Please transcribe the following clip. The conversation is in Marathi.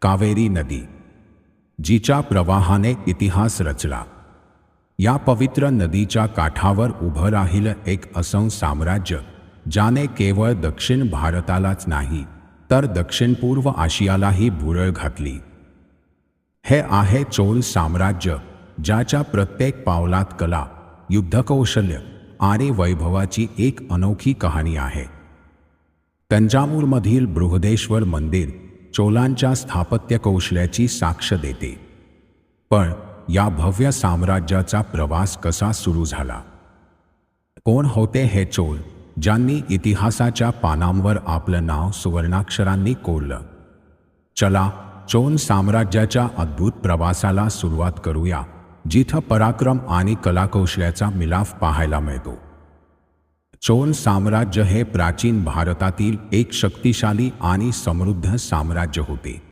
कावेरी नदी, जिच्या प्रवाहाने इतिहास रचला. या पवित्र नदीच्या काठावर उभं राहिलं एक असं साम्राज्य ज्याने केवळ दक्षिण भारतालाच नाही तर दक्षिण पूर्व आशियालाही भुरळ घातली. हे आहे चोळ साम्राज्य, ज्याच्या प्रत्येक पावलात कला, युद्धकौशल्य आणि वैभवाची एक अनोखी कहाणी आहे. तंजावूरमधील बृहदेश्वर मंदिर चोलांच्या स्थापत्य कौशल्याची साक्ष देते. पण या भव्य साम्राज्याचा प्रवास कसा सुरू झाला? कोण होते हे चोळ ज्यांनी इतिहासाच्या पानांवर आपलं नाव सुवर्णाक्षरांनी कोरलं? चला चोळ साम्राज्याच्या अद्भुत प्रवासाला सुरुवात करूया, जिथं पराक्रम आणि कलाकौशल्याचा मिलाफ पाहायला मिळतो. चोळ साम्राज्य हे प्राचीन भारतातील एक शक्तिशाली आणि समृद्ध साम्राज्य होते.